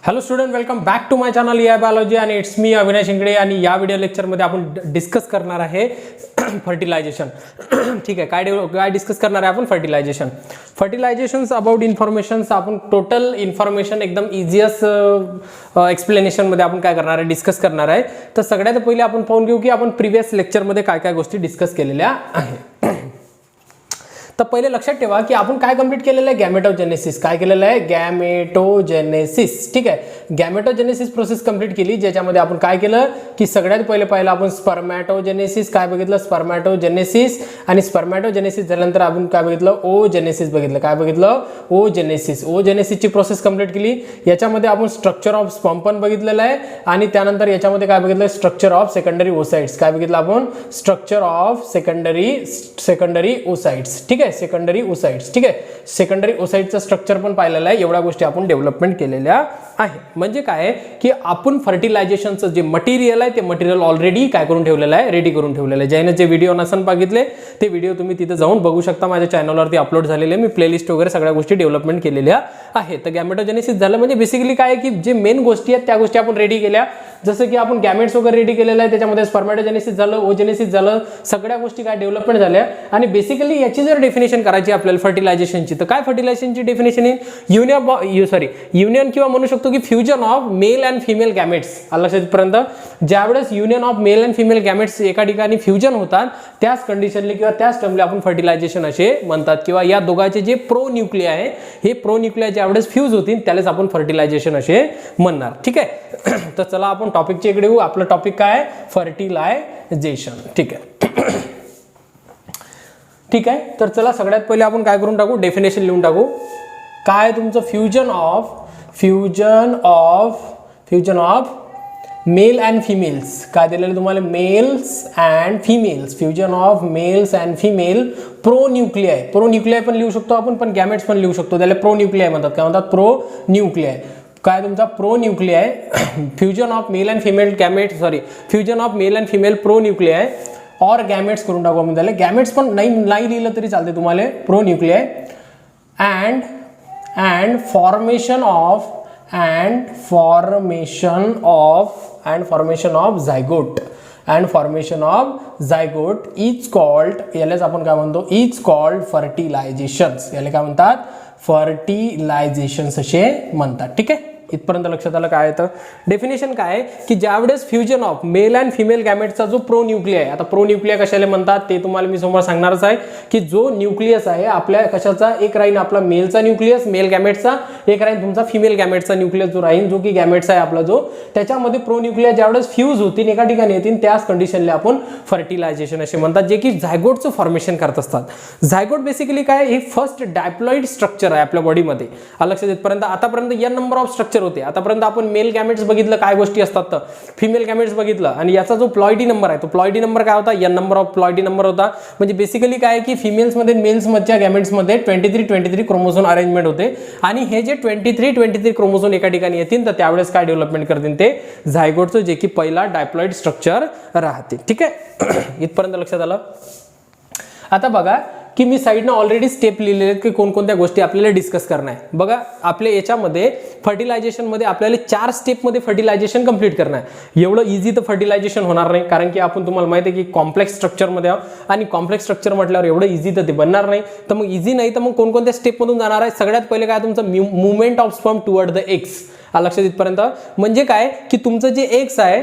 Hello student, welcome back to my channel या biology आणि it's me Avinash Ingde. आणि या व्हिडिओ लेक्चरमध्ये आपण डिस्कस करणार आहे फर्टिलायझेशन. ठीक आहे, काय डिस्कस करणार आहे आपण? फर्टिलायझेशन्स अबाउट इन्फॉर्मेशन्स. आपण टोटल इन्फॉर्मेशन एकदम इझिएस्ट एक्सप्लेनेशनमध्ये आपण काय करणार आहे, डिस्कस करणार आहे. तर सगळ्यात पहिले आपण पाहून घेऊ की आपण प्रिव्हियस लेक्चरमध्ये काय काय गोष्टी डिस्कस केलेल्या आहेत. तर पहिले लक्षात ठेवा की आपण काय कंप्लीट केलेलं आहे, गॅमेटोजेनेसिस. काय केलेलं आहे? गॅमेटोजेनेसिस. ठीक आहे, गॅमेटोजेनेसिस प्रोसेस कंप्लीट केली, ज्याच्यामध्ये आपण काय केलं की सगळ्यात पहिलं आपण स्पर्मॅटोजेनेसिस काय बघितलं, स्पर्मॅटोजेनेसिस. आणि स्पर्मॅटोजेनेसिस झाल्यानंतर आपण काय बघितलं, ओजेनेसिस बघितलं. काय बघितलं? ओजेनेसिस. ओजेनेसिसची प्रोसेस कंप्लीट केली. याच्यामध्ये आपण स्ट्रक्चर ऑफ स्पर्म पण बघितलेलं आहे. आणि त्यानंतर याच्यामध्ये काय बघितलं, स्ट्रक्चर ऑफ सेकंडरी ओसाइट्स. काय बघितलं आपण? Structure of secondary oocytes. ठीक आहे, सेकंडरी ओसाइट्स. ठीक आहे, सेकंडरी ओसाइटचं स्ट्रक्चर पण पाहिलेलं आहे. एवढ्या गोष्टी आपण डेव्हलपमेंट केलेल्या आहे. म्हणजे काय की आपण फर्टिलायझेशनचं जे मटेरियल आहे ते मटेरियल ऑलरेडी काय करून ठेवलेलं आहे, रेडी करून ठेवलेलं आहे. ज्याने जे व्हिडिओ नसन बघितले ते व्हिडिओ तुम्ही तिथे जाऊन बघू शकता. माझ्या चॅनलवरती अपलोड झालेले, मी प्लेलिस्ट वगैरे सगळ्या गोष्टी डेव्हलपमेंट केलेल्या आहेत. तर गॅमेटोजेनेसिस झालं म्हणजे बेसिकली काय की जे मेन गोष्टी आहेत त्या गोष्टी आपण रेडी केल्या. जसं की आपण गॅमेट्स वगैरे रेडी केलेलं आहे, त्याच्यामध्ये स्पर्मॅटोजेनेसिस झालं, ओजेनेसिस झालं, सगळ्या गोष्टी काय डेव्हलपमेंट झाल्या. आणि बेसिकली याची जर डेफिनेशन करायची आपल्याला फर्टिलायझेशनची, तर काय फर्टिलायझेशनची डेफिनेशन येईल? युनियन किंवा म्हणू शकतो की fusion of male and female gametes. लक्षातपर्यंत ज्यावेळेस union of male and female gametes एका ठिकाणी फ्युजन होतात त्याच कंडिशनली किंवा त्याच टर्मला आपण फर्टिलायझेशन असे म्हणतात. किंवा या दोघांचे जे प्रो न्यूक्लिया आहे, हे प्रो न्यूक्लिया ज्यावेळेस फ्यूज होतील त्यालाच आपण फर्टिलायझेशन असे म्हणणार. ठीक आहे, तर चला आपण टॉपिकच्या इकडे येऊ. आपलं टॉपिक काय आहे? फर्टिलायझेशन. ठीक आहे. ठीक आहे, तर चला सगळ्यात पहिले आपण काय करून टाकू, डेफिनेशन लिहून टाकू. काय तुमचं? Fusion of male and females. काय दिलेलं तुम्हाला? Males and females. Fusion of males and female pronuclei. Pronuclei पण लिहू शकतो आपण, पण गॅमेट्स पण लिहू शकतो. त्याला प्रो न्यूक्लियाय म्हणतात. काय म्हणतात? Pro nuclei. काय तुमचा? Pro nuclei. Fusion of male and female fusion of male and female pro nuclei और गॅमेट्स करून टाकू आपण त्याला. गॅमेट्स पण नाही लिहिलं तरी चालते तुम्हाला. Pro nuclei and formation of zygote is called, यालाच आपण काय म्हणतो, इज कॉल्ड फर्टिलायझेशन्स. याला काय म्हणतात? फर्टिलायझेशन्स असे म्हणतात. ठीक आहे, इथपर्यंत लक्षात आलं. काय येतं डेफिनेशन? काय की ज्यावेळेस fusion of male and female गॅमेटचा जो प्रो न्यूक्लिया आहे, आता प्रो न्यूक्लिया कशाला म्हणतात ते तुम्हाला मी समोर सांगणारच आहे. की जो न्यूक्लियस आहे आपल्या कशाचा, एक राहीन आपला मेलचा न्यूक्लियस, मेल गॅमेटचा. एक राहीन तुमचा फिमेल गॅमेटचा न्यूक्लियस जो राहीन, जो की गॅमेटचा आहे आपला जो, त्याच्यामध्ये प्रो न्यूक्लिया ज्यावेळेस फ्यूज होतील एका ठिकाणी येतील त्याच कंडिशनला आपण फर्टिलायझेशन असे म्हणतात, जे की झायगोटचं फॉर्मेशन करत असतात. झायगोट बेसिकली काय, हे फर्स्ट डायप्लॉइड स्ट्रक्चर आहे आपल्या बॉडीमध्ये. लक्षात येतपर्यंत आतापर्यंत या नंबर ऑफ स्ट्रक्चर होते. आतापर्यंत आपण मेल गॅमेट्स बघितलं काय गोष्टी असतात, तर फिमेल गॅमेट्स बघितलं. आणि याचा जो प्लॉइडी नंबर आहे, तो प्लॉइडी नंबर काय होता? या नंबर ऑफ प्लॉइडी नंबर होता. म्हणजे बेसिकली काय की फिमेल्स मध्ये मेल्स मधच्या गॅमेट्स मध्ये 23 क्रोमोझोम अरेंजमेंट होते. आणि हे जे 23 क्रोमोझोम एका ठिकाणी येतील तर त्यावेळेस काय डेव्हलपमेंट करतील ते झायगोटचं, जे की पहिला डायप्लॉइड स्ट्रक्चर राहते. ठीक आहे, इथपर्यंत लक्षात आलं. आता बघा की मी साईडनं ऑलरेडी स्टेप लिहिलेले आहेत की कोणकोणत्या गोष्टी आपल्याला डिस्कस करणं आहे. बघा आपल्या याच्यामध्ये फर्टिलायझेशनमध्ये आपल्याला 4 स्टेपमध्ये फर्टिलायझेशन कंप्लीट करणं आहे. एवढं इझी तर फर्टिलायझेशन होणार नाही, कारण की आपण तुम्हाला माहिती आहे की कॉम्प्लेक्स स्ट्रक्चरमध्ये आहोत. आणि कॉम्प्लेक्स स्ट्रक्चर म्हटल्यावर एवढं इझी तर ते बनणार नाही. तर मग इझी नाही तर मग कोणकोणत्या स्टेपमधून जाणार आहे? सगळ्यात पहिले काय तुमचं movement of sperm toward the eggs. लक्षात इथपर्यंत म्हणजे काय की तुमचं जे एग्स आहे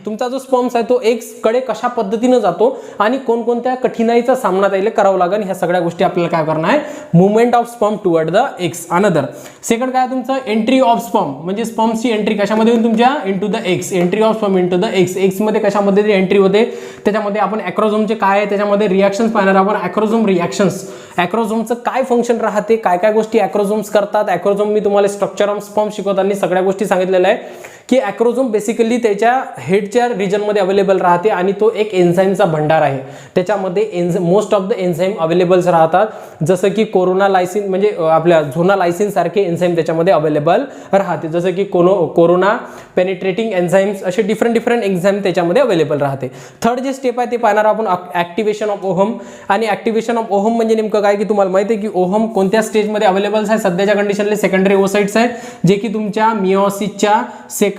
तुमचा जो स्पर्म्स आहे तो एग्स कडे कशा पद्धतीने जातो आणि कोणकोणत्या कठीणाईचा सामना त्याला करावा लागेल, ह्या सगळ्या गोष्टी आपल्याला काय करणार आहे? Movement of sperm toward the eggs. Another second काय तुमचं? Entry of sperm. म्हणजे स्पर्मची एंट्री कशामध्ये होईल? तुमच्या into the eggs. Entry of sperm into the eggs. Eggs मध्ये कशामध्ये एंट्री होते? त्याच्यामध्ये आपण ॲक्रोझोमचे काय आहे त्याच्यामध्ये रिॲक्शन्स पाहणार. आपण ॲक्रोझोम रिॲक्शन्स, ॲक्रोझोमचं काय फंक्शन राहते, काय काय गोष्टी ॲक्रोझोम्स करतात. ॲक्रोझोम मी तुम्हाला स्ट्रक्चर ऑफ स्पर्म शिकवताना सगळ्या गोष्टी सांगितलेल्या आहे. की ॲक्रोझोम बेसिकली त्याच्या हेडच्या रिजनमध्ये अवेलेबल राहते आणि तो एक एन्झाईमचा भंडार आहे. त्याच्यामध्ये most of the enzyme availables राहतात, जसं की कोरोना लायसिन म्हणजे आपल्या झोना लायसिन सारखे एन्झाईम त्याच्यामध्ये अवेलेबल राहते, जसं की कोरोना पेनिट्रेटिंग एन्झाईम्स असे डिफरंट एन्झाईम त्याच्यामध्ये अवेलेबल राहते. थर्ड जे स्टेप आहे ते पाहणार आपण ॲक्टिव्हेशन ऑफ ओहम. आणि ॲक्टिव्हेशन ऑफ ओहम म्हणजे नेमकं काय की तुम्हाला माहिती आहे की ओहम कोणत्या स्टेजमध्ये अवेलेबल आहे. सध्याच्या कंडिशनले सेकंडरी ओसाइट्स आहे, जे की तुमच्या मिओसिसच्या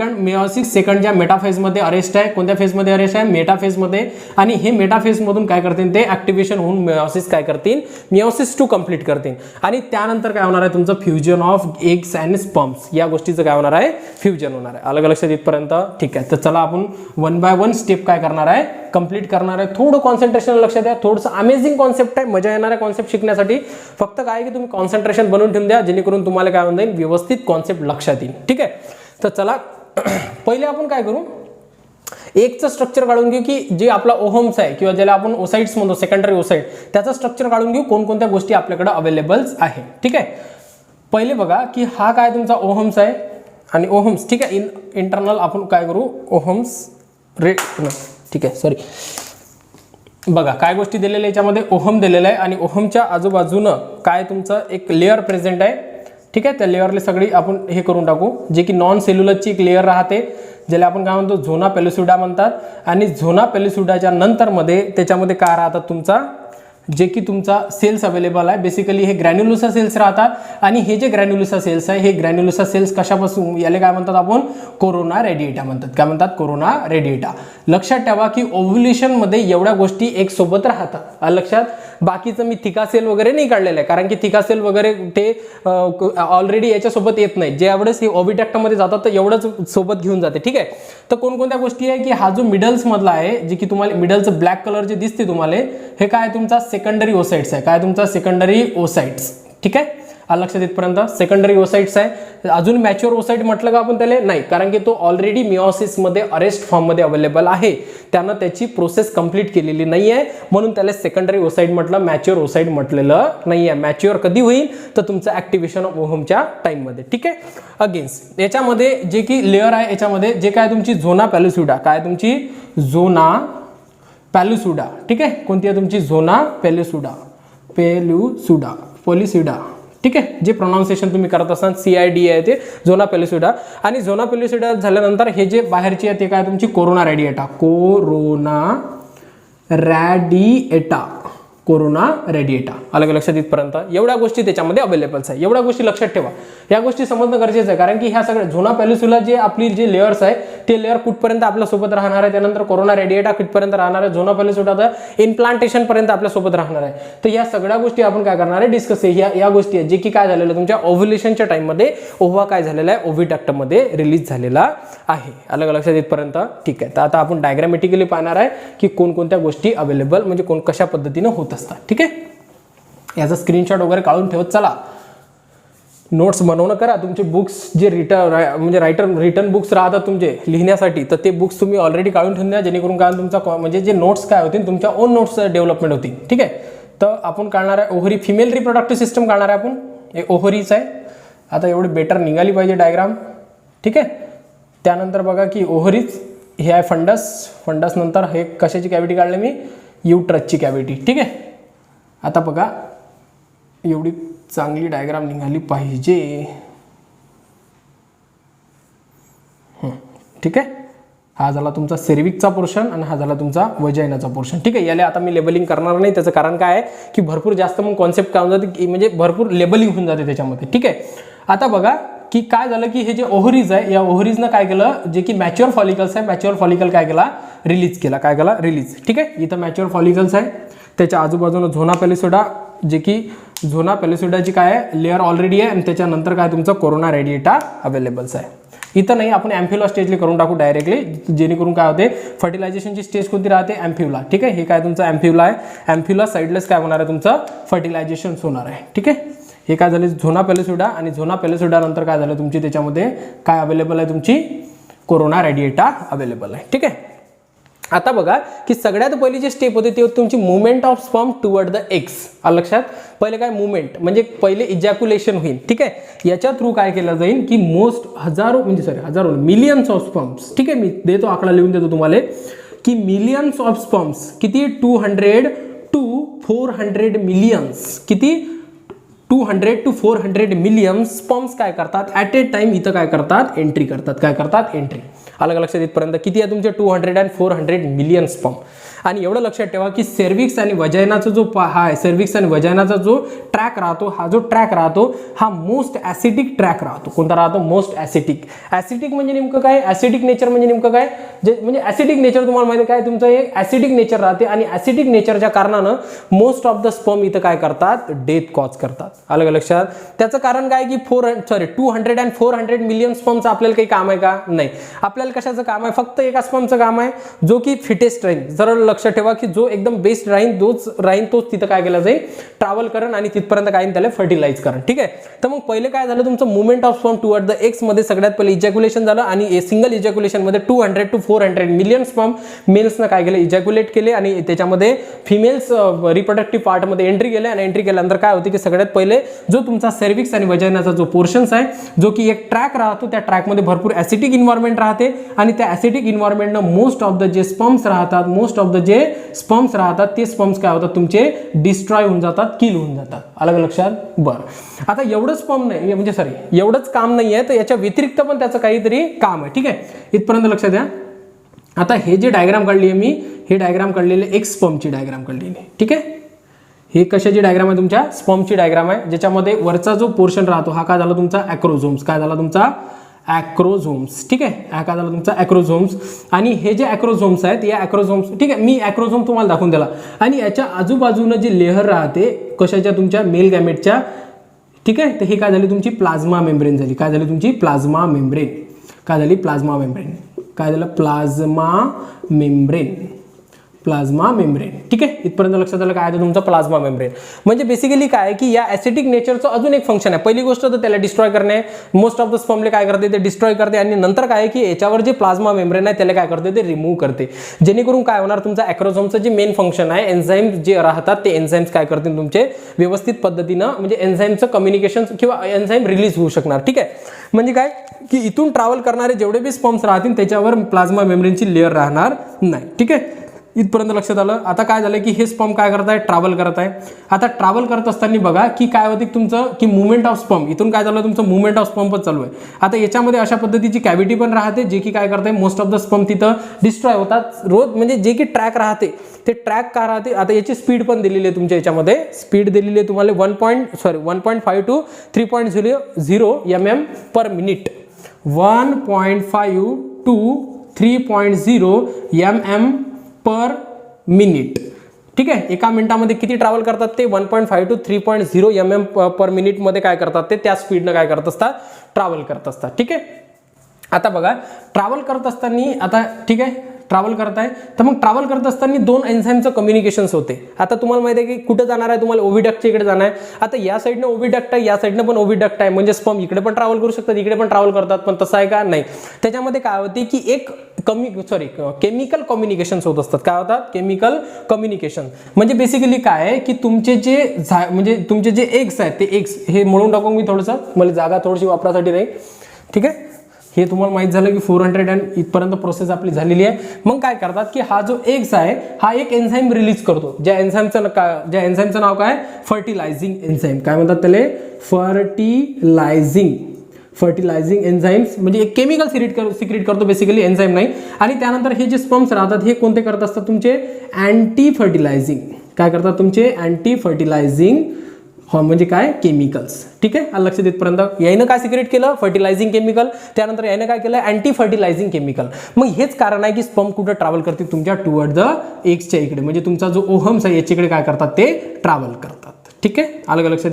मिओसिस सेकंडच्या मेटाफेजमध्ये अरेस्ट आहे. कोणत्या फेजमध्ये अरेस्ट आहे? मेटाफेजमध्ये. आणि हे मेटाफेजमधून काय करतील ते ॲक्टिव्हेशन होऊन मिओसिस काय करतील? मिओसिस 2 कंप्लीट करतील. आणि त्यानंतर काय होणार आहे तुमचं fusion of eggs and sperms. या गोष्टीचं काय होणार आहे? फ्युजन होणार आहे. अलग लक्षात इथपर्यंत ठीक आहे. तर चला आपण 1 बाय 1 स्टेप काय करणार आहे? कंप्लीट करणार आहे. थोडं कॉन्सन्ट्रेशन लक्षात द्या. थोडंसं अमेझिंग कॉन्सेप्ट आहे, मजा येणार आहे कॉन्सेप्ट शिकण्यासाठी. फक्त काय की तुम्ही कॉन्सन्ट्रेशन बनवून ठेवून द्या, जेणेकरून तुम्हाला काय होऊन जाईल व्यवस्थित कॉन्सेप्ट लक्षात येईल. ठीक आहे. तर चला पहिले आपण काय करू, एकचं स्ट्रक्चर काढून घेऊ की जे आपला ओहम्स आहे किंवा ज्याला आपण ओसाइट्स म्हणतो सेकंडरी ओसाइट, त्याचं स्ट्रक्चर काढून घेऊ कोणकोणत्या गोष्टी आपल्याकडे अवेलेबल्स आहे. ठीक आहे. पहिले बघा की हा काय तुमचा ओहम्स आहे आणि ओहम्स ठीक आहे. इंटरनल आपण काय करू ओहम्स ठीक आहे सॉरी बघा काय गोष्टी दिलेल्या याच्यामध्ये ओहम दिलेला आहे आणि ओहमच्या आजूबाजूनं काय तुमचं एक लेअर प्रेझेंट आहे. ठीक आहे. त्या लेअरला सगळी आपण हे करून टाकू, जे की नॉन सेल्युलरची एक लेअर राहते, ज्याला आपण काय म्हणतो झोना पेलिसुडा म्हणतात. आणि झोना पेलिसुडाच्या नंतर मध्ये त्याच्यामध्ये काय राहतात तुमचा जे की तुमचा सेल्स अवेलेबल आहे. बेसिकली हे ग्रॅन्युलोसा सेल्स राहतात. आणि हे जे ग्रॅन्युलोसा सेल्स आहे हे ग्रॅन्युलोसा सेल्स कशापासून याला काय म्हणतात आपण? कोरोना रेडिएटा म्हणतात. काय म्हणतात? Corona radiata. लक्षात ठेवा की ओव्ह्युलेशन मध्ये एवढ्या गोष्टी एक सोबत राहतात. लक्षात. बाकीचं मी थिका सेल वगैरे नाही काढलेलं आहे, कारण की थिका सेल वगैरे ते ऑलरेडी याच्यासोबत येत नाही. ज्यावेळेस हे ओव्हिडक्टमध्ये जातात तर एवढंच सोबत घेऊन जाते. ठीक आहे. तर कोणकोणत्या गोष्टी आहे की हा जो मिडल्स मधला आहे, जे की तुम्हाला मिडलचं ब्लॅक कलर जे दिसते तुम्हाला, हे काय तुमचा सेकंडरी ओसाइट्स आहे. काय तुमचा? Secondary oocytes. ठीक आहे. लक्षात इथपर्यंत सेकंडरी ओसाइट्स आहे. अजून मॅच्युअर ओसाइट म्हटलं का आपण त्याला? नाही, कारण की तो ऑलरेडी मिओसिसमध्ये अरेस्ट फॉर्ममध्ये अवेलेबल आहे. त्यानं त्याची प्रोसेस कंप्लीट केलेली नाही आहे, म्हणून त्याला सेकंडरी ओसाइट म्हटलं, मॅच्युअर ओसाइट म्हटलेलं नाही आहे. मॅच्युअर कधी होईल? तर तुमचं ॲक्टिव्हेशन ऑफ ओहमच्या टाईममध्ये. ठीक आहे. अगेन्स्ट याच्यामध्ये जे की लेअर आहे याच्यामध्ये जे काय तुमची झोना पेलिसुडा, काय तुमची झोना पेलिसुडा. ठीक आहे. कोणती आहे तुमची? झोना पेलिसुडा. पोलिसिडा. ठीक आहे. जे प्रोनाउन्सिएशन तुम्ही करत असाल CID आहे ते झोना पेलिसुडा. आणि झोना पेलिसुडा झाल्यानंतर हे जे बाहेरची आहे ते काय तुमची? Corona radiata. Corona radiata. अलग लक्षात इथपर्यंत एवढ्या गोष्टी त्याच्यामध्ये अवेलेबल्स आहे. एवढ्या गोष्टी लक्षात ठेवा. या गोष्टी समजणं गरजेचं आहे, कारण की ह्या सगळ्या झोना पेलिसुला जे आपली जे लेअर्स आहे ते लेअर कुठपर्यंत आपल्यासोबत राहणार आहे, त्यानंतर कोरोना रेडिएटा कुठपर्यंत राहणार आहे, झोना पेलिसुला तर इम्प्लांटेशन पर्यंत आपल्यासोबत राहणार आहे. तर या सगळ्या गोष्टी आपण काय करणार आहे? डिस्कस या गोष्टी आहेत जे की काय झालेलं तुमच्या ओव्ह्युलेशनच्या टाइममध्ये ओव्हा काय झालेला आहे? ओव्हिडक्टमध्ये रिलीज झालेला आहे. अलग लक्षात इथपर्यंत ठीक आहे. तर आता आपण डायग्रामॅटिकली पाहणार आहे की कोणकोणत्या गोष्टी अवेलेबल म्हणजे कशा पद्धतीने होत असतात. ठीक आहे. याचा स्क्रीनशॉट वगैरे काढून ठेवत चला. नोट्स बनवणं करा. तुमचे बुक्स जे रिटर्न बुक्स राहतात तुमचे लिहिण्यासाठी, तर ते बुक्स तुम्ही ऑलरेडी काढून ठेवून द्या, जेणेकरून काय तुमचा म्हणजे जे नोट्स काय होतील तुमच्या ओन नोट्स डेव्हलपमेंट होतील. ठीक आहे. तर आपण काढणार आहे ओव्हरी, फिमेल रिप्रोडक्टिव्ह सिस्टम काढणार आहे आपण. हे ओव्हरीच आहे. आता एवढी बेटर निघाली पाहिजे डायग्राम. ठीक आहे. त्यानंतर बघा की ओव्हरीज हे आहे फंडस नंतर हे कशाची कॅव्हिटी काढली मी? युट्रसची कॅव्हिटी. ठीक आहे. आता बघा एवढी चांगली डायग्राम निघाली पाहिजे. ठीक आहे. हा झाला तुमचा सेर्विकचा पोर्शन आणि हा झाला तुमचा वजायनाचा पोर्शन. ठीक आहे. याला आता मी लेबलिंग करणार नाही. त्याचं कारण काय आहे की भरपूर जास्त मग कॉन्सेप्ट काय होऊन जाते की म्हणजे भरपूर लेबलिंग होऊन जाते त्याच्यामध्ये. ठीक आहे. आता बघा की काय झालं की हे जे ओव्हरीज आहे या ओव्हरीजनं काय केलं, जे की मॅच्युअर फॉलिकल्स आहे, मॅच्युअर फॉलिकल काय केला? रिलीज केला. काय केला? रिलीज. ठीक आहे. इथं मॅच्युअर फॉलिकल्स आहे, त्याच्या आजूबाजूला झोना पेलिसुडा, जे की झोना पेलिसुडाची काय आहे? लेअर ऑलरेडी आहे. आणि त्याच्यानंतर काय तुमचं कोरोना रेडिएटा अवेलेबल्स आहे. इथं नाही, आपण ॲम्फ्युला स्टेजला करून टाकू डायरेक्टली, जेणेकरून काय होते फर्टिलायझेशनची स्टेज कोणती राहते? ॲम्फ्युला. ठीक आहे. हे काय तुमचं ॲम्फ्युला आहे. ॲम्फ्युला साईडलेस काय होणार आहे तुमचं? फर्टिलायझेशन होणार आहे. ठीक आहे. हे काय झाले? झोना पेलिसुडा. आणि झोना पेलिसुडा नंतर काय झालं तुमची त्याच्यामध्ये काय अवेलेबल आहे तुमची? कोरोना रेडिएटा अवेलेबल आहे. ठीक आहे. आता बघा की सगळ्यात पहिली जी स्टेप होती ती तुमची movement of sperm toward the eggs. आलं लक्षात? पहिले काय मुवमेंट म्हणजे पहिले इजॅक्युलेशन होईल. ठीक आहे, याच्या थ्रू काय केलं जाईल की हजारो मिलियन्स ऑफ स्पर्म्स. ठीक आहे, मी देतो आकडा लिहून देतो तुम्हाला की मिलियन्स ऑफ स्पर्म्स किती 200 to 400 मिलियन्स, किती 200 to 400 मिलियन स्पर्म्स काय करतात ॲट ए टाइम इथं काय करतात एंट्री करतात. काय करतात एंट्री. अलग लक्षात इथपर्यंत किती आहे तुमचे 200 and 400 मिलियन स्पर्म. आणि एवढं लक्षात ठेवा की सर्विक्स आणि वजायनाचा जो हा आहे, सर्विक्स आणि वजायनाचा जो ट्रॅक राहतो, हा जो ट्रॅक राहतो हा मोस्ट ॲसिडिक ट्रॅक राहतो. कोणता राहतो? Most acidic. ॲसिडिक म्हणजे नेमकं काय? ॲसिडिक नेचर म्हणजे नेमकं काय? जे म्हणजे ॲसिडिक नेचर तुम्हाला माहिती काय तुमचं एक ॲसिडिक नेचर राहते आणि ॲसिडिक नेचरच्या कारणानं मोस्ट ऑफ द स्पर्म इथं काय करतात? डेथ कॉज करतात. अलग लक्षात? त्याचं कारण काय की 200 and 400 मिलियन स्पर्मचं आपल्याला काही काम आहे का? नाही. आपल्याला कशाचं काम आहे? फक्त एका स्पर्मचं काम आहे जो की फिटेस्ट राहील. जर लक्षात ठेवा की जो एकदम बेस्ट राहील तोच तिथं काय केला जाईल? ट्रॅव्हल करण आणि तिथपर्यंत काय त्याला फर्टिलाइज करण. ठीक आहे, तर मग पहिले काय झालं तुमचं movement of sperm toward the x मध्ये सगळ्यात पहिले इजॅक्युलेशन झालं आणि सिंगल इजॅक्युलेशन मध्ये 200 to 400 मिलियन स्पर्म मेल्सनं काय केलं? इजॅक्युलेट केले आणि त्याच्यामध्ये फिमेल्स रिप्रोडक्टिव्ह पार्टमध्ये एंट्री केले आणि एंट्री केल्यानंतर काय होते की सगळ्यात पहिले जो तुमचा सर्विक्स आणि वजायनाचा जो पोर्शन्स आहे जो की एक ट्रॅक राहतो, त्या ट्रॅकमध्ये भरपूर ॲसिडिक इन्व्हायरमेंट राहते आणि त्या ॲसिडिक इन्व्हायरमेंटनं मोस्ट ऑफ द जे स्पर्म्स राहतात ते स्पर्म्स काय होतात तुमचे डिस्ट्रॉय होऊन जातात, किल होऊन जातात. अलग लक्षात? बरं, आता एवढंच स्पर्म नाही म्हणजे एवढंच काम नाही आहे तर याच्या व्यतिरिक्त पण त्याचं काहीतरी काम आहे. ठीक आहे, इथपर्यंत लक्षात द्या. आता हे जे डायग्राम काढली आहे मी, हे डायग्राम काढलेले एक्स स्पर्मची डायग्राम काढलेली. ठीक आहे, हे कशाची डायग्राम आहे? तुमच्या स्पर्मची डायग्राम आहे, ज्याच्यामध्ये वरचा जो पोर्शन राहतो हा काय झाला तुमचा? ॲक्रोझोम्स. काय झाला तुमचा? ॲक्रोझोम्स. ठीक आहे, हा काय झाला तुमचा? ॲक्रोझोम्स. आणि हे जे ॲक्रोझोम्स आहेत या ॲक्रोझोम्स, ठीक आहे, मी ॲक्रोझोम तुम्हाला दाखवून दिला आणि याच्या आजूबाजूनं जी लेहर राहते कशाच्या? तुमच्या मेल गॅमेटच्या. ठीक आहे, तर ही काय झाली तुमची? प्लाझ्मा मेम्ब्रेन झाली. काय झाली तुमची? Plasma membrane. काय झाली? Plasma membrane. काय झालं? Plasma membrane. Plasma membrane. ठीक आहे, इथपर्यंत लक्षात आलं काय आहे तुमचा? Plasma membrane. म्हणजे बेसिकली काय आहे की या ॲसिडिक नेचरचं अजून एक फंक्शन आहे. पहिली गोष्ट तर त्याला डिस्ट्रॉय करणे, मोस्ट ऑफ द स्पर्मले काय करते? ते डिस्ट्रॉय करते आणि नंतर काय आहे की याच्यावर जे प्लाझ्मा मेम्ब्रेन आहे त्याला काय करते? ते रिमूव्ह करते. जेणेकरून काय होणार? तुमचा ॲक्रोझोमचं जे मेन फंक्शन आहे, एन्झाईम जे राहतात ते एन्झाईम्स काय करतील तुमचे व्यवस्थित पद्धतीनं म्हणजे एन्झाईमचं कम्युनिकेशन किंवा एन्झाईम रिलीज होऊ शकणार. ठीक आहे, म्हणजे काय की इथून ट्रॅव्हल करणारे जेवढे बी स्पर्म्स राहतील त्याच्यावर प्लाझ्मा मेम्ब्रेनची लेअर राहणार नाही. ठीक आहे, इथपर्यंत लक्षात आलं. आता काय झालं की हे स्पर्म काय करत आहे? ट्रॅव्हल करत आहे. आता ट्रॅव्हल करत असताना बघा की काय होते तुमचं की मुवमेंट ऑफ स्पर्म. इथून काय झालं तुमचं? मुवमेंट ऑफ स्पर्म पण चालू आहे. आता याच्यामध्ये अशा पद्धतीची कॅव्हिटी पण राहते जे की काय करते? मोस्ट ऑफ द स्पर्म तिथं डिस्ट्रॉय होतात रोज. म्हणजे जे की ट्रॅक राहते ते ट्रॅक का राहते? आता याची स्पीड पण दिलेली आहे तुमच्या याच्यामध्ये. स्पीड दिलेली आहे तुम्हाला 1.5 to 3.0 mm/minute. 1.5 to 3.0 mm/minute. ठीक आहे, एका मिनिटामध्ये किती ट्रॅव्हल करतात ते? 1.5 to 3.0 mm/minute मध्ये काय करतात ते? त्या स्पीडनं काय करत असतात? ट्रॅव्हल करत असतात. ठीक आहे, आता बघा ट्रॅव्हल करत असताना आता ठीक आहे ट्रॅव्हल करताय तर मग ट्रॅव्हल करत असताना दोन एन्झाईमचं कम्युनिकेशन्स होते. आता तुम्हाला माहिती आहे की कुठे जाणार आहे? तुम्हाला ओव्हिडक्टच्या इकडे जाणार आहे. आता या साईडनं ओव्हिडक्ट आहे, या साईडनं पण ओव्हिडक्ट आहे, म्हणजे स्पर्म इकडे पण ट्रॅव्हल करू शकतात, इकडे पण ट्रॅव्हल करतात. पण तसं आहे का? नाही. त्याच्यामध्ये काय होते की एक केमिकल कम्युनिकेशन्स होत असतात. काय होतात? Chemical communication. म्हणजे बेसिकली काय आहे की तुमचे जे एग्स आहेत ते एग्स हे म्हणून टाकू मी थोडंसं, मला जागा थोडीशी वापरासाठी नाही. ठीक आहे, हे तुम्हाला माहित झालं की 400 and इथपर्यंत प्रोसेस आपली झालेली आहे. मग काय करतात की हा जो एग्स आहे हा एक एन्झाईम रिलीज करतो. ज्या एन्झाईमचं नाव काय? फर्टिलायझिंग एन्झाईम. काय म्हणतात त्याला? फर्टिलायझिंग एन्झाईम्स. म्हणजे एक केमिकल सिक्रेट करतो बेसिकली, एन्झाईम नाही. आणि त्यानंतर हे जे स्पर्म्स राहतात हे कोणते करत असतात? तुमचे अँटी फर्टिलायझिंग. काय करतात? तुमचे अँटी फर्टिलायझिंग म्हणजे काय? केमिकल्स. ठीक आहे, लक्षात येतपर्यंत यानं काय सिक्रेट केलं? फर्टिलायझिंग केमिकल. त्यानंतर यानं काय केलं? Anti फर्टिलायझिंग chemical. मग हेच कारण आहे की स्पर्म कुठं ट्रॅव्हल करते? तुमच्या टुवर्ड द एग्सच्या इकडे, म्हणजे तुमचा जो ओहम्स आहे याच्याकडे काय करतात? ते ट्रॅव्हल करतात. ठीक आहे, अलग लक्षात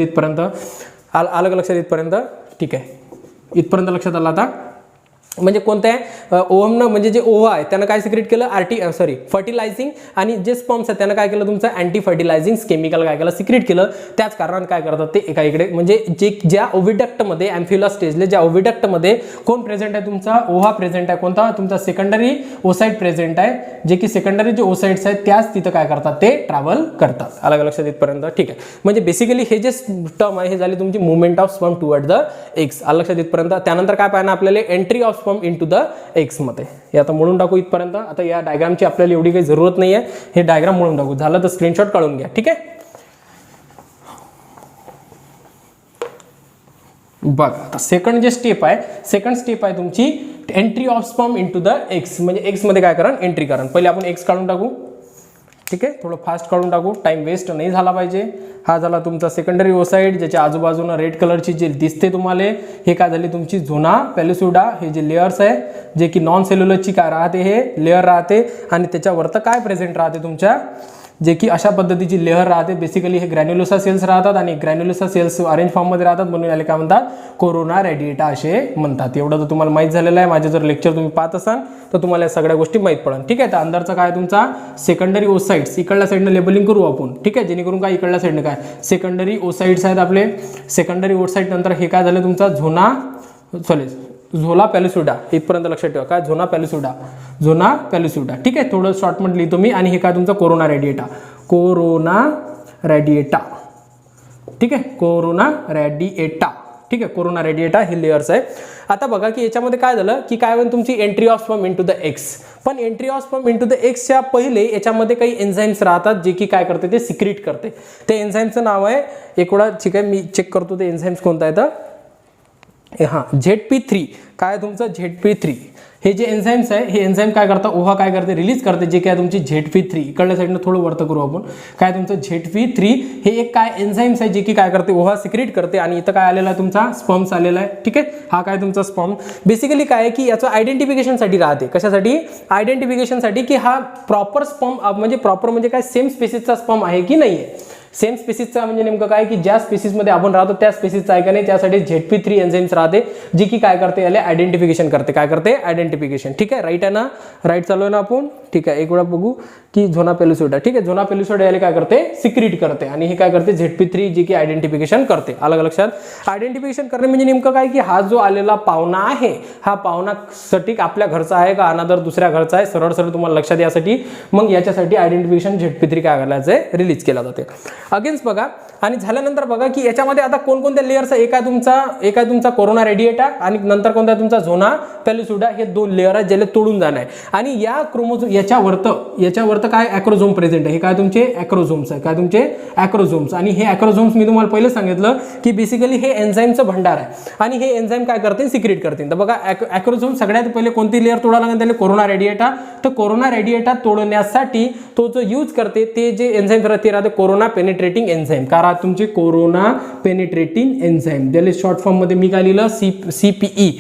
येतपर्यंत ठीक आहे, इथपर्यंत लक्षात आलं. आता म्हणजे कोणत्या ओव्हमनं म्हणजे जे ओव्हा आहे त्यानं काय सिक्रेट केलं फर्टिलायझिंग, आणि जे स्पर्म्स आहेत त्यानं काय केलं तुमचं अँटी फर्टिलायझिंग केमिकल काय केलं सिक्रेट केलं. त्याच कारणाने काय करतात ते एका इकडे म्हणजे ज्या ओव्हिडक्टमध्ये अँफिला स्टेजले ज्या ओव्हिडक्टमध्ये कोण प्रेझेंट आहे तुमचा ओव्हा प्रेझेंट आहे, कोणता तुमचा सेकंडरी ओसाइट प्रेझेंट आहे, जे की सेकंडरी जे ओसाइट्स आहेत त्याच तिथं काय करतात ते ट्रॅव्हल करतात. अलग लक्षात येतपर्यंत ठीक आहे. म्हणजे बेसिकली हे जे टर्म आहे हे झाली तुमची movement of sperm toward the eggs. अलग लक्षात येतपर्यंत त्यानंतर काय पाहणं आपल्याला entry of sperm into the eggs मध्ये. हे आता म्हणून टाकू इथपर्यंत. आता या डायग्रामची आपल्याला एवढी काही जरूरत नाही आहे, हे डायग्राम म्हणून टाकू. झालं तर स्क्रीनशॉट काढून घ्या. ठीक आहे. बघा आता सेकंड जे स्टेप आहे, सेकंड स्टेप आहे तुमची entry of sperm into the eggs. म्हणजे एग्स मध्ये काय करा एंट्री करा. पहिले आपण एग्स काढून टाकू. ठीक आहे, थोडं फास्ट काढून टाकू, टाइम वेस्ट नाही झाला पाहिजे. हा झाला तुमचा सेकंडरी ओसाइड, ज्याच्या आजूबाजूला रेड कलरची जे दिसते तुम्हाला, हे काय झाली तुमची झोना पेलिसुडा. हे जे लेयर्स आहे जे की नॉन सेल्युलरची काय राहते हे लेअर राहते, आणि त्याच्यावरती काय प्रेझेंट राहते तुमच्या जे की अशा पद्धतीची लेअर राहते. बेसिकली हे ग्रॅन्युलोसा सेल्स राहतात, आणि ग्रॅन्युलोसा सेल्स ऑरेंज फॉर्ममध्ये राहतात, म्हणून याला काय म्हणतात कोरोना रेडिएटा असे म्हणतात. एवढं तर तुम्हाला माहीत झालेलं आहे. माझे जर लेक्चर तुम्ही पाहत असाल तर तुम्हाला या सगळ्या गोष्टी माहीत पडतात. ठीक आहे. तर अंदरचा काय तुमचा सेकंडरी ओसाइड्स, इकडल्या साईडनं लेबलिंग करू आपण. ठीक आहे, जेणेकरून काय इकडल्या साईडनं काय सेकंडरी ओसाइड्स आहेत आपले. सेकंडरी ओसाइड नंतर हे काय झालं तुमचा झोला पेलिसुडा. इथपर्यंत लक्षात ठेवा काय झोना पेलिसुडा. ठीक आहे, थोडं शॉर्टमध्ये लिहितो मी. आणि हे काय तुमचा कोरोना रेडिएटा. ठीक आहे, कोरोना रेडिएटा. ठीक आहे, कोरोना रेडिएटा हे लेयर्स आहे. आता बघा की याच्यामध्ये काय झालं की काय म्हणून तुमची entry of sperm into the egg. पण entry of sperm into the एक्सच्या पहिले याच्यामध्ये काही एन्झाईम्स राहतात जे की काय करते ते सिक्रेट करते. ते एन्झाईमचं नाव आहे एक वेळा. ठीक आहे, मी चेक करतो ते एन्झाईम्स कोणता आहे तर हां ZP3. काय तुमचं ZP3 हे जे एन्झाईम्स आहे हे एन्झाईम काय करतात ओव्हा काय करते रिलीज करते, जे काय तुमची ZP3. इकडल्या साईडनं थोडं वरतं करू आपण. काय तुमचं ZP3 हे एक काय एन्झाईम्स आहे जे की काय करते ओव्हा सिक्रेट करते. आणि इथं काय आलेला आहे तुमचा स्पर्म्स आलेला आहे. ठीक आहे, हा काय तुमचा स्पर्म बेसिकली काय आहे की याचं आयडेंटिफिकेशनसाठी राहते. कशासाठी आयडेंटिफिकेशनसाठी की हा प्रॉपर स्पर्म म्हणजे प्रॉपर म्हणजे काय सेम स्पेसिसचा स्पर्म आहे की नाही आहे. सेम स्पेसिसचा म्हणजे नेमकं काय की ज्या स्पेसिसमध्ये आपण राहतो त्या स्पेसिसचा आहे का नाही, त्यासाठी ZP3 एन्झाईम्स राहते जी की काय करते याला आयडेंटिफिकेशन करते. काय करते आयडेंटिफिकेशन. ठीक आहे, राईट आहे ना, राईट चालू आहे ना आपण. ठीक आहे, एक वेळा बघू की झोना पेलिसुडा. ठीक आहे, झोना पेलिसुडा याला काय करते सिक्रेट करते, आणि हे काय करते ZP3 जी की आयडेंटिफिकेशन करते. अलग लक्षात. आयडेंटिफिकेशन करणे म्हणजे नेमकं काय की हा जो आलेला पाहुणा आहे हा पाहुणा सटीक आपल्या घरचा आहे का अनादर दुसऱ्या घरचा आहे, सरळ सरळ तुम्हाला लक्षात यासाठी मग याच्यासाठी आयडेंटिफिकेशन ZP3 काय करायचं आहे रिलीज केला जाते. अगेन्स्ट बघा. आणि झाल्यानंतर बघा की याच्यामध्ये आता कोणकोणत्या लेयर्स आहे. एक आहे तुमचा कोरोना रेडिएटा, आणि नंतर कोणता तुमचा झोना पेलिसुडा. हे दोन लेयर आहेत ज्याला तोडून जाणार आहे. आणि या क्रोमोझोम याच्यावरतं काय ॲक्रोझोम प्रेझेंट आहे. हे काय तुमचे ॲक्रोझोम्स आहे. काय तुमचे ॲक्रोझोम्स. आणि हे ॲक्रोझोम्स मी तुम्हाला पहिले सांगितलं की बेसिकली हे एन्झाईमचं भंडार आहे, आणि हे एन्झाईम काय करते सिक्रेट करते. तर बघा ॲक्रोझोम सगळ्यात पहिले कोणती लेअर तोडायला लागेल त्याला कोरोना रेडिएटा. तर कोरोना रेडिएटा तोडण्यासाठी तो जो यूज करते ते जे एन्झाईम राहते कोरोना पेनिट्रेटिंग एन्झाईम. कारण तुमचे कोरोना पेनिट्रेटिंग एन्झाईम ज्याला शॉर्ट फॉर्म मध्ये मी काय लिहिलं CPE.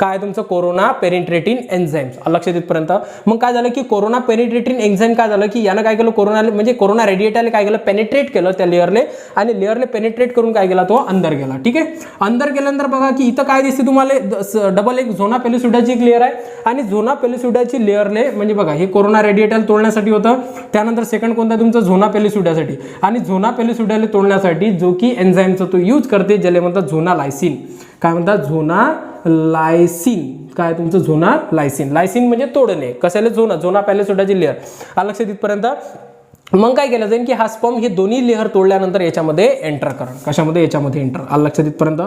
काय तुमचं कोरोना पेनिट्रेटिंग एन्झाईम्स. लक्षात येतपर्यंत मग काय झालं की कोरोना पेनिट्रेटिंग एन्झाईम काय झालं की यानं काय केलं कोरोना म्हणजे कोरोना रेडिएटाला काय केलं पेनिट्रेट केलं त्या लेअरने, आणि लेअरने पेनिट्रेट करून काय केला तो अंदर गेला. ठीक आहे, अंदर गेल्यानंतर बघा की इथं काय दिसते तुम्हाला डबल एक झोना पेलिसुडाची एक लेअर आहे, आणि झोना पेलिसुडाची लेअरने म्हणजे बघा हे कोरोना रेडिएटाला तोडण्यासाठी होतं. त्यानंतर सेकंड कोणता तुमचा झोना पेलिसुडासाठी, आणि झोना पेलिसुडाला तोडण्यासाठी जो की एन्झाईमचा तो यूज करते ज्याला म्हणतात झोना लायसिन. काय म्हणतात झोना लायसिन. काय तुमचं झोना लायसिन. लायसिन म्हणजे तोडणे. कशाला झोना पेलिसुडाची लेअर. लक्षात इथपर्यंत मग काय केलं जाईल की हा स्पर्म हे दोन्ही लेअर तोडल्यानंतर याच्यामध्ये एंटर करा. कशामध्ये याच्यामध्ये एंटर. लक्षात इथपर्यंत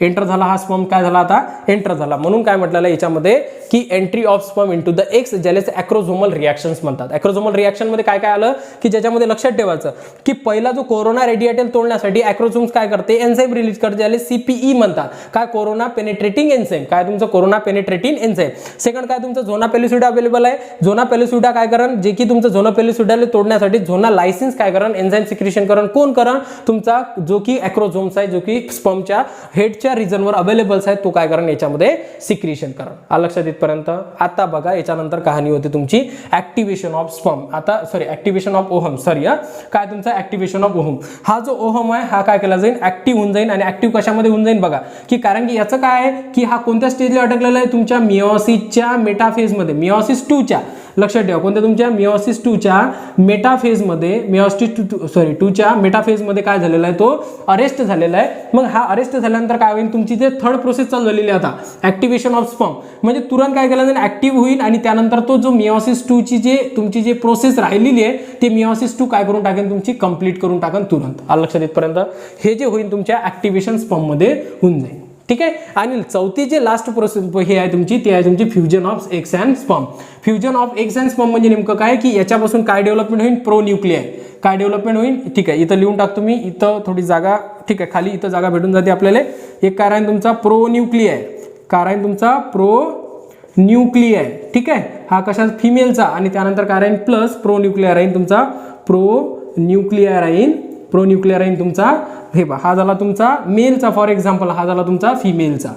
एंटर झाला हा स्पर्म. काय झाला आता एंटर झाला. म्हणून काय म्हटलेलं याच्यामध्ये की entry of sperm into the x ज्याला ॲक्रोझोमल रिॲक्शन्स म्हणतात. ॲक्रोझोमल रिॲक्शन मध्ये काय काय आलं की ज्याच्यामध्ये लक्षात ठेवायचं की पहिला जो कोरोना रेडिएटल तोडण्यासाठी ॲक्रोझोम्स काय करते एन्झाईम रिलीज करते ज्याला CPE म्हणतात. काय कोरोना पेनिट्रेटिंग एन्झाईम. काय तुमचं कोरोना पेनिट्रेटिंग एन्झाईम. सेकंड काय तुमचं झोना पेलिसुडा अवेलेबल आहे. झोना पेलिसुडा काय करण जे की तुमचं झोना पेलिसुडाला तोडण्यासाठी झोनल लायसिन्स काय करण एन्झाईम सिक्रिशन करण कोण करण तुमचा जो की ॲक्रोझोम्स आहे जो की स्पर्मच्या हेडच्या रिजनवर अवेलेबल्स आहे तो काय करण याच्यामध्ये सिक्रिशन करण लक्षात इथपर्यंत. आता बघा याच्यानंतर कहाणी होते तुमची ऍक्टिव्हेशन ऑफ स्पर्म. आता sorry activation of ohm sorry काय तुमचा ऍक्टिव्हेशन ऑफ ओहम. हा जो ओहम आहे हा काय केला जाईल ऍक्टिव्ह होऊन जाईल. आणि ऍक्टिव्ह कशामध्ये होऊन जाईल बघा की कारण की याचं काय आहे की हा कोणत्या स्टेजला अटकलेला आहे तुमच्या मिओसिसच्या मेटाफेजमध्ये मिओसिस 2 च्या लक्षात ठेवा कोणत्या तुमच्या मिओसिस 2 च्या मेटाफेजमध्ये मिओसिस 2 च्या मेटाफेजमध्ये काय झालेला आहे तो अरेस्ट झालेला आहे. मग हा अरेस्ट झाल्यानंतर काय होईल तुमची ते थर्ड प्रोसेस चालू झालेली आहे आता ऍक्टिव्हेशन ऑफ स्पर्म म्हणजे तुरंत काय केलं जाईल ऍक्टिव्ह होईल आणि त्यानंतर तो जो मिओसिस 2 ची जे तुमची जे प्रोसेस राहिलेली आहे ते मिओसिस 2 काय करून टाकेल तुमची कंप्लीट करून टाकेल तुरंत. लक्षात येतपर्यंत हे जे होईल तुमच्या ऍक्टिव्हेशन स्पर्म मध्ये होऊन जाईल. ठीक आहे. आणि चौथी जे लास्ट प्रोसेस हे आहे तुमची ती आहे तुमची fusion of eggs and sperm. Fusion of eggs and sperm म्हणजे नेमकं काय की याच्यापासून काय डेव्हलपमेंट होईल प्रोन्यूक्लियाय काय डेव्हलपमेंट होईल. ठीक आहे इथं लिहून टाकतो मी इथं थोडी जागा ठीक आहे खाली इथं जागा भेटून जाते आपल्याला. एक काय राहील तुमचा प्रोन्यूक्लियाय काय राहील तुमचा प्रोन्यूक्लियाय. ठीक आहे हा कशा फिमेलचा आणि त्यानंतर काय राहील प्लस प्रोन्यूक्लियर राहील तुमचा प्रोन्यूक्लियर राहील तुमचा हे बा हा झाला तुमचा मेलचा फॉर एक्झाम्पल हा झाला तुमचा फिमेलचा.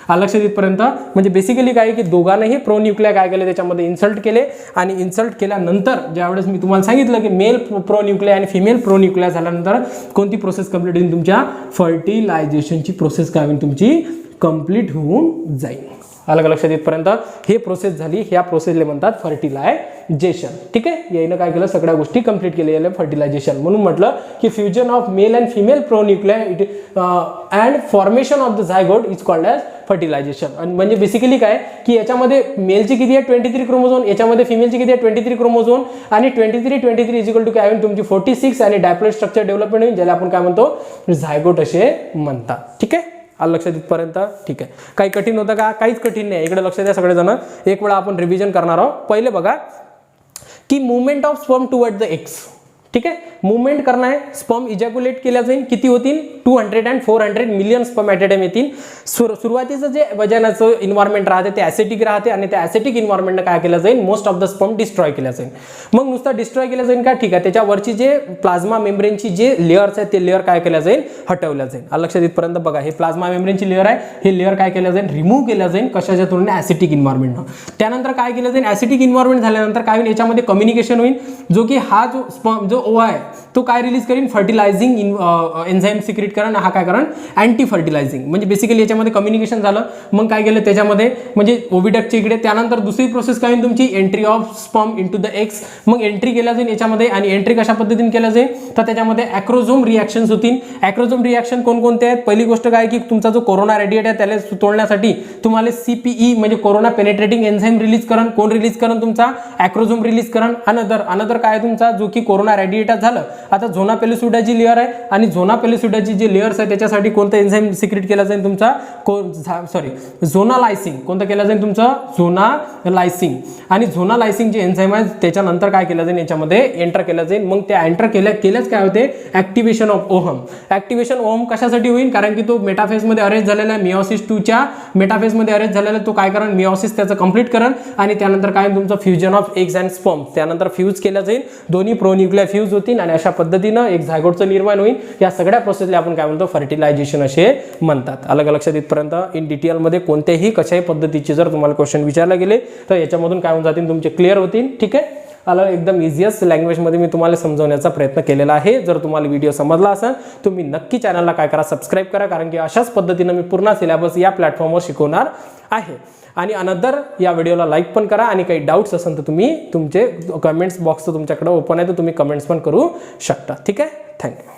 लक्षात येतपर्यंत म्हणजे बेसिकली काय की दोघांनाही प्रोन्यूक्लिया काय केले त्याच्यामध्ये इन्सल्ट केले आणि इन्सल्ट केल्यानंतर ज्यावेळेस मी तुम्हाला सांगितलं की मेल प्रोन्यूक्लिया आणि फिमेल प्रोन्यूक्लिया झाल्यानंतर कोणती प्रोसेस कंप्लीट होईल तुमच्या फर्टिलायझेशनची प्रोसेस काय होईल तुमची कंप्लीट होऊन जाईल. अलग लक्षात येतपर्यंत हे प्रोसेस झाली ह्या प्रोसेसला म्हणतात फर्टिलायझेशन. ठीक आहे यानं काय केलं सगळ्या गोष्टी कंप्लीट केल्या याला फर्टिलायझेशन म्हणून म्हटलं की fusion of male and female pronuclei and formation of the zygote is called as fertilisation. आणि म्हणजे बेसिकली काय की याच्यामध्ये मेलची किती आहे 23 क्रोमोझोम याच्यामध्ये फिमेलची किती आहे 23 क्रोमोझोम आणि 23 इज इक्वल टू काय होईल तुमची 46 आणि डायप्लॉइड स्ट्रक्चर डेव्हलपमेंट होईल ज्याला आपण काय म्हणतो झायगोट असे म्हणतात. ठीक आहे लक्षात इथपर्यंत. ठीक आहे काही कठीण होतं का काहीच कठीण नाही. इकडे लक्ष द्या सगळेजण एक वेळा आपण रिव्हिजन करणार आहोत. पहिले बघा की movement of sperm toward the eggs. ठीक आहे मुवमेंट करणार आहे स्पर्म इजॅक्युलेट केल्या जाईल किती होतील 200 and 400 million sperm at a time येतील. सुरुवातीचं जे वजनाचं इन्व्हायरमेंट राहते ते ॲसिटिक राहते आणि त्या ॲसिटिक इन्व्हायरमेंटनं काय केलं जाईल most of the sperm destroy केल्या जाईल. मग नुसतं डिस्ट्रॉय केलं जाईल का ठीक आहे त्याच्यावरची जे प्लाझ्मा मेम्ब्रेनची जे लेअर्स आहेत ते लेअर काय केल्या जाईल हटवल्या जाईल. लक्षात येतपर्यंत बघा हे प्लाझ्मा मेम्ब्रेनची लेअर आहे हे लेअर काय केलं जाईल रिमूव्ह केलं जाईल कशाच्या तुलनेत ॲसिटिक इन्व्हायरमेंटनं. त्यानंतर काय केलं जाईल ॲसिटिक इन्व्हायरमेंट झाल्यानंतर काय होईल याच्यामध्ये कम्युनिकेशन होईल जो की हा जो स्पर्म जो ओवा आहे तो काय रिलीज करेन फर्टिलायझिंग एन्झाईम सिक्रेट करण हा काय करण अँटी फर्टिलायझिंग म्हणजे बेसिकली याच्यामध्ये कम्युनिकेशन झालं. मग काय केलं त्याच्यामध्ये म्हणजे ओव्हिडक्टच्या इकडे त्यानंतर दुसरी प्रोसेस काय होईल तुमची entry of sperm into the eggs. मग एंट्री केल्या जाईल याच्यामध्ये आणि एंट्री कशा पद्धतीने केल्या जाईल तर त्याच्यामध्ये ॲक्रोझोम रिॲक्शन्स होतील. ॲक्रोझोम रिॲक्शन कोणकोणते आहेत पहिली गोष्ट काय की तुमचा जो कोरोना रेडिएट आहे त्याला तोडण्यासाठी तुम्हाला CPE म्हणजे कोरोना पेनेट्रेटिंग एन्झाईम रिलीज करण कोण रिलीज करण तुमचा ॲक्रोझोम रिलीज करण. अनदर काय तुमचा जो की कोरोना रेडिएट झालं आता झोना पेलिसिडाची लेअर आहे आणि झोना पेलिसिडाची जी लेअर्स आहे त्याच्यासाठी कोणता एन्झाईम सिक्रेट केला जाईल तुमचा झोनालायसिंग कोणता केला जाईल तुमचा झोनालायसिंग. आणि झोनालायसिंग जे एन्झाईम आहे त्याच्यानंतर काय केलं जाईल याच्यामध्ये एंटर केलं जाईल. मग त्या एंटर केल्याच काय होते activation of ohm. Activation ohm कशासाठी होईल कारण की तो मेटाफेजमध्ये अरेस्ट झालेला आहे मिओसिस 2 च्या मेटाफेजमध्ये अरेस्ट झालेला तो काय करण मिओसिस त्याचं कंप्लीट करण आणि त्यानंतर काय तुमचं fusion of eggs and sperm त्यानंतर फ्यूज केलं जाईल दोन्ही प्रोन्यूक्लिया फ्यूज होतील आणि अशा पद्धतीनं एक झायगोटचं निर्माण होईल. या सगळ्या प्रोसेसला आपण काय म्हणतो फर्टिलायझेशन असे म्हणतात. अलग लक्षात इथपर्यंत इन डिटेलमध्ये कोणत्याही कशाही पद्धतीचे जर तुम्हाला क्वेश्चन विचारले गेले तर याच्यामधून काय होऊन जातील तुमचे क्लिअर होतील. ठीक आहे अलग एकदम इझिएस्ट लँग्वेजमध्ये मी तुम्हाला समजवण्याचा प्रयत्न केलेला आहे. जर तुम्हाला व्हिडिओ समजला असेल तुम्ही नक्की चॅनलला काय करा सबस्क्राईब करा कारण की अशाच पद्धतीनं मी पूर्ण सिलेबस या प्लॅटफॉर्मवर शिकवणार आहे. आणि अनदर या व्हिडिओला लाईक पण करा आणि काही डाऊट्स असेल तर तुम्ही तुमचे कमेंट्स बॉक्स तुमच्याकडे ओपन आहे तर तुम्ही कमेंट्स पण करू शकता. ठीक आहे थँक्यू.